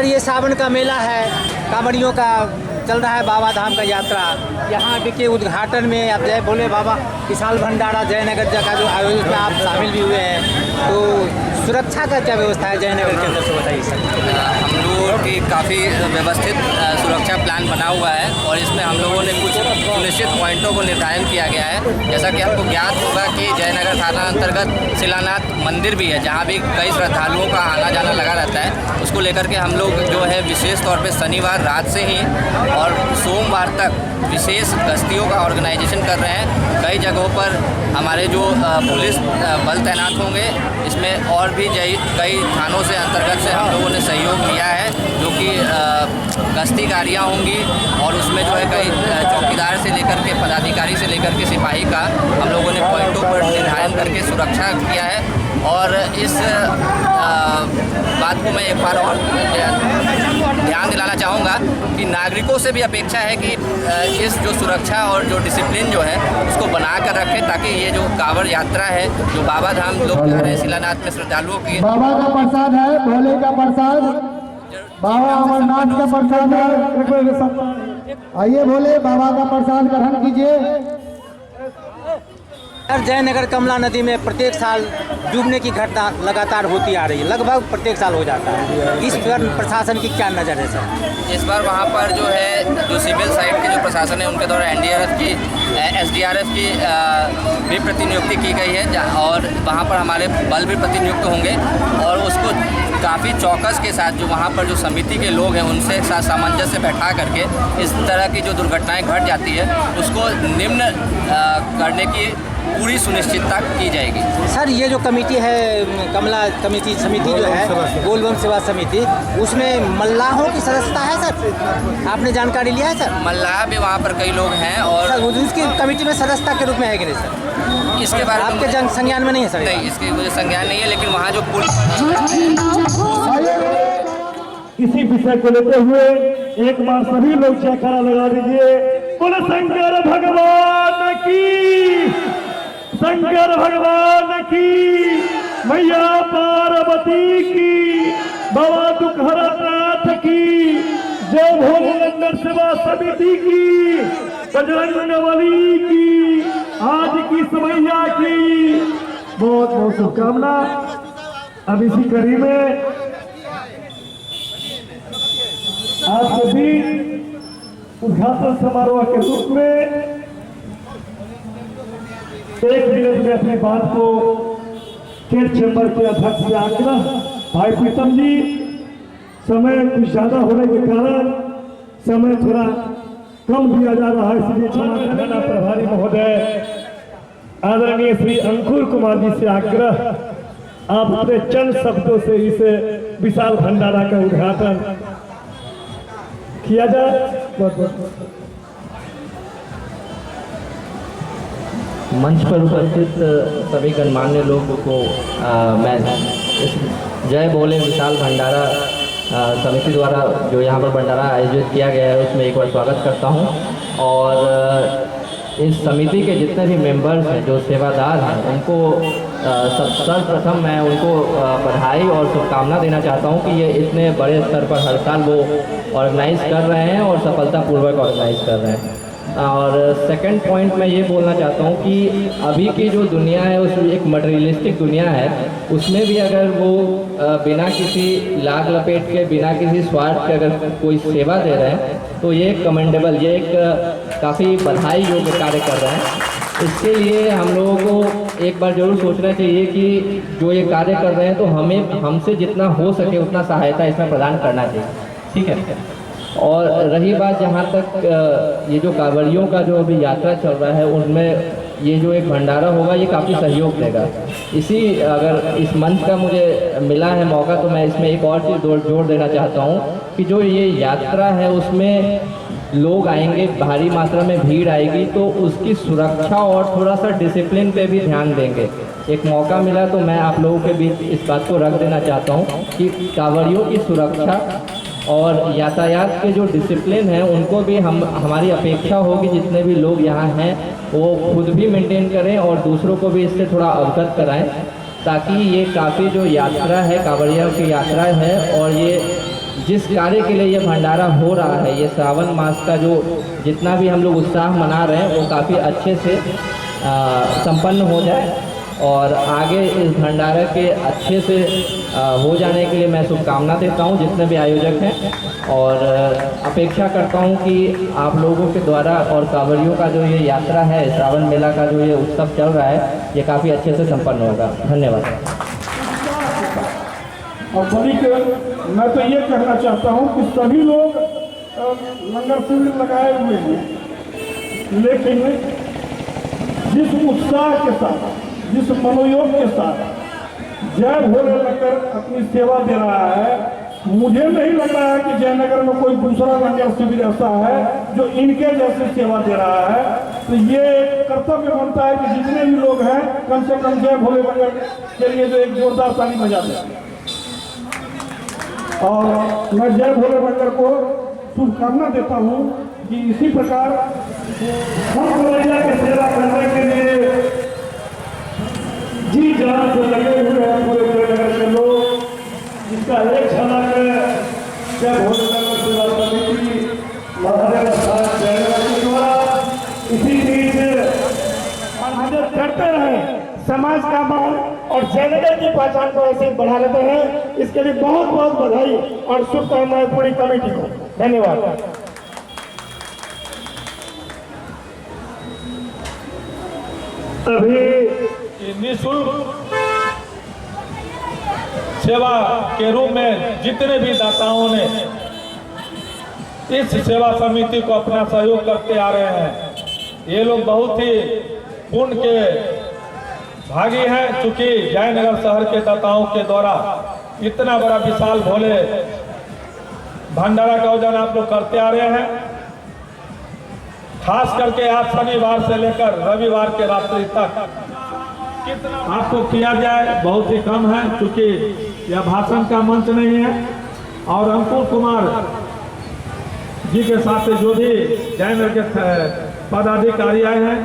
Sir ये सावन का मेला है, कांवड़ियों का चल रहा है बाबा धाम का यात्रा। यहाँ के उद्घाटन में आप जय भोले बाबा विशाल भंडारा जयनगर का जो आयोजित में आप शामिल भी हुए हैं, तो सुरक्षा का क्या व्यवस्था है जयनगर के अंदर से बताइए सर। हम लोगों की काफ़ी व्यवस्थित सुरक्षा प्लान बना हुआ है और इसमें हम लोगों ने कुछ सुनिश्चित पॉइंटों को निर्धारण किया गया है। जैसा कि आपको ज्ञात होगा कि जयनगर थाना अंतर्गत शिलानाथ मंदिर भी है, जहाँ भी कई श्रद्धालुओं का आना जाना लगा रहता है। उसको लेकर के हम लोग जो है विशेष तौर पे शनिवार रात से ही और सोमवार तक विशेष गश्तियों का ऑर्गेनाइजेशन कर रहे हैं। कई जगहों पर हमारे जो पुलिस बल तैनात होंगे, इसमें और भी कई थानों से अंतर्गत से हम लोगों ने सहयोग लिया है, जो कि गश्तिकारियाँ होंगी और उसमें जो है कई चौकीदार से लेकर के पदाधिकारी से लेकर के सिपाही का हम लोगों ने पॉइंटों पर निर्धारण करके सुरक्षा किया है। और इस बात को मैं एक बार और ध्यान दिलाना चाहूँगा कि नागरिकों से भी अपेक्षा है कि इस जो सुरक्षा और जो डिसिप्लिन जो है उसको बना कर रखें, ताकि ये जो कांवड़ यात्रा है जो बाबा धाम लोग जा रहे हैं शिलान्यास में श्रद्धालुओं की, बाबा का प्रसाद है, भोले का प्रसाद, बाबा अमरनाथ का प्रसाद है। आइए भोले बाबा का प्रसाद ग्रहण कीजिए। सर जयनगर कमला नदी में प्रत्येक साल डूबने की घटना लगातार होती आ रही है, लगभग प्रत्येक साल हो जाता है। इस पर प्रशासन की क्या नज़र है सर? इस बार वहाँ पर जो है जो सिविल साइड के जो प्रशासन है उनके द्वारा NDRF की SDRF की भी प्रतिनियुक्ति की गई है और वहाँ पर हमारे बल भी प्रतिनियुक्त होंगे और उसको काफ़ी चौकस के साथ जो वहाँ पर जो समिति के लोग हैं उनसे साथ सामंजस्य बैठा करके इस तरह की जो दुर्घटनाएं घट जाती है उसको निम्न करने की पूरी सुनिश्चितता की जाएगी। सर ये जो कमेटी है कमला कमेटी समिति जो है बोलबम सेवा समिति, उसमें मल्लाहों की सदस्यता है सर? आपने जानकारी लिया है सर? मल्लाह भी वहाँ पर कई लोग हैं और सर उसकी कमेटी में सदस्यता के रूप में है कि नहीं सर? इसके बारे में आपके संज्ञान में नहीं है सर? नहीं, इसके मुझे संज्ञान नहीं है, लेकिन वहाँ जो पुल इसी विषय को लेते हुए एक बार सभी लोग जयकारा लगा दीजिए। बोले शंकर भगवान की, शंकर भगवान की, मैया पार्वती की, बाबा दुखहरनाथ की, जय भोलेनगर सेवा समिति की, बजरंगबली की, आज की समैया की बहुत बहुत शुभकामना। अब इसी कड़ी में आज के बीच उद्घाटन समारोह के रूप में एक मिनट में अपनी बात को स्टेट चैम्बर के अध्यक्ष से आग्रह, भाई प्रीतम जी, समय कुछ ज्यादा होने के कारण समय थोड़ा कम दिया जा रहा है, इसलिए थाना प्रभारी महोदय आदरणीय श्री अंकुर कुमार जी से आग्रह, आप अपने चंद शब्दों से इस विशाल भंडारा का उद्घाटन किया जाए। बहुत बहुत मंच पर उपस्थित सभी गणमान्य लोगों को मैं इस जय भोले विशाल भंडारा समिति द्वारा जो यहाँ पर भंडारा आयोजित किया गया है उसमें एक बार स्वागत करता हूँ। और इस समिति के जितने भी मेंबर्स हैं जो सेवादार हैं उनको सर्वप्रथम मैं उनको बधाई और शुभकामना देना चाहता हूँ कि ये इतने बड़े स्तर पर हर साल वो ऑर्गेनाइज़ कर रहे हैं और सफलतापूर्वक ऑर्गेनाइज़ कर रहे हैं। और सेकंड पॉइंट मैं ये बोलना चाहता हूँ कि अभी की जो दुनिया है उस एक मटेरियलिस्टिक दुनिया है, उसमें भी अगर वो बिना किसी लाग लपेट के बिना किसी स्वार्थ के अगर कोई सेवा दे रहे हैं तो ये कमेंडेबल, ये एक काफ़ी बधाई योग्य कार्य कर रहे हैं। इसके लिए हम लोगों को एक बार जरूर सोचना चाहिए कि जो ये कार्य कर रहे हैं तो हमें हमसे जितना हो सके उतना सहायता इसमें प्रदान करना चाहिए, ठीक है। और रही बात जहाँ तक ये जो कांवड़ियों का जो अभी यात्रा चल रहा है उनमें ये जो एक भंडारा होगा ये काफ़ी सहयोग देगा। इसी अगर इस मंच का मुझे मिला है मौका तो मैं इसमें एक और चीज़ जोड़ देना चाहता हूँ कि जो ये यात्रा है उसमें लोग आएंगे, भारी मात्रा में भीड़ आएगी, तो उसकी सुरक्षा और थोड़ा सा डिसिप्लिन पे भी ध्यान देंगे। एक मौका मिला तो मैं आप लोगों के बीच इस बात को रख देना चाहता हूँ कि कांवड़ियों की सुरक्षा और यातायात के जो डिसिप्लिन है उनको भी हमारी अपेक्षा होगी जितने भी लोग यहाँ हैं वो खुद भी मेंटेन करें और दूसरों को भी इससे थोड़ा अवगत कराएं, ताकि ये काफ़ी जो यात्रा है कांवड़ियों की यात्रा है और ये जिस कार्य के लिए ये भंडारा हो रहा है, ये श्रावण मास का जो जितना भी हम लोग उत्साह मना रहे हैं वो काफ़ी अच्छे से संपन्न हो जाए और आगे इस भंडारे के अच्छे से हो जाने के लिए मैं शुभकामना देता हूं जितने भी आयोजक हैं और अपेक्षा करता हूं कि आप लोगों के द्वारा और कांवड़ियों का जो ये यात्रा है, श्रावण मेला का जो ये उत्सव चल रहा है, ये काफ़ी अच्छे से संपन्न होगा। धन्यवाद। और मैं तो ये कहना चाहता हूँ कि सभी लोग लंगर शिविर लगाए हुए हैं, लेकिन जिस उत्साह के साथ, जिस मनोयोग के साथ जय भोले लंगर अपनी सेवा दे रहा है, मुझे नहीं लग रहा है कि जयनगर में कोई दूसरा लंगर शिविर ऐसा है जो इनके जैसे सेवा दे रहा है। तो ये एक कर्तव्य बनता है कि जितने भी लोग हैं कम से कम जय भोले लंगर के लिए जो एक जोरदार ताली बजा दें। और मैं जय भोले लंगर को शुभकामना देता हूँ कि इसी प्रकार हम कन्हैया की सेवा करने के लिए जी जान से लगे हुए हैं पूरे जयनगर के लोग, जिसका एक झलक जय भोले लंगर सेवा समिति महादेव स्थान जयनगर के द्वारा इसी बीच मदद करते रहे, समाज का मान और जयनगर की पहचान को ऐसे बढ़ा लेते हैं। इसके लिए बहुत बहुत बधाई और शुभकामनाएं पूरी कमेटी को। धन्यवाद। अभी निःशुल्क सेवा के रूप में जितने भी दाताओं ने इस सेवा समिति को अपना सहयोग करते आ रहे हैं, ये लोग बहुत ही पुण्य के भागी हैं, चूंकि जयनगर शहर के दाताओं के द्वारा इतना बड़ा विशाल भोले भंडारा का आयोजन आप लोग करते आ रहे हैं। खास करके आज शनिवार से लेकर रविवार के रात्रि तक कितना आपको किया जाए बहुत ही कम है, क्योंकि यह भाषण का मंच नहीं है। और अंकुर कुमार जी के साथ जो भी जयनगर के पदाधिकारी आए हैं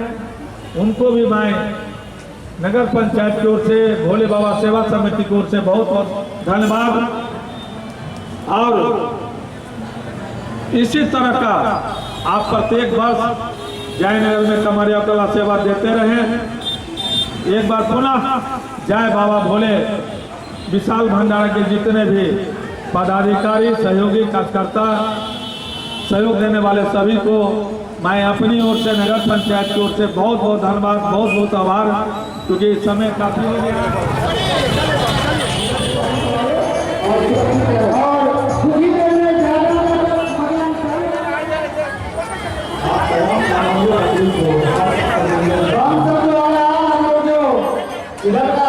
उनको भी मैं नगर पंचायत की ओर से, भोले बाबा सेवा समिति की ओर से बहुत बहुत धन्यवाद। और इसी तरह का आप प्रत्येक वर्ष जयनगर में कमरिया कला सेवा देते रहें। एक बार पुनः जय बाबा भोले। विशाल भंडारा के जितने भी पदाधिकारी, सहयोगी, कार्यकर्ता, सहयोग देने वाले सभी को मैं अपनी ओर से, नगर पंचायत की ओर से बहुत बहुत धन्यवाद, बहुत बहुत आभार, क्योंकि समय काफी हो गया। इधर का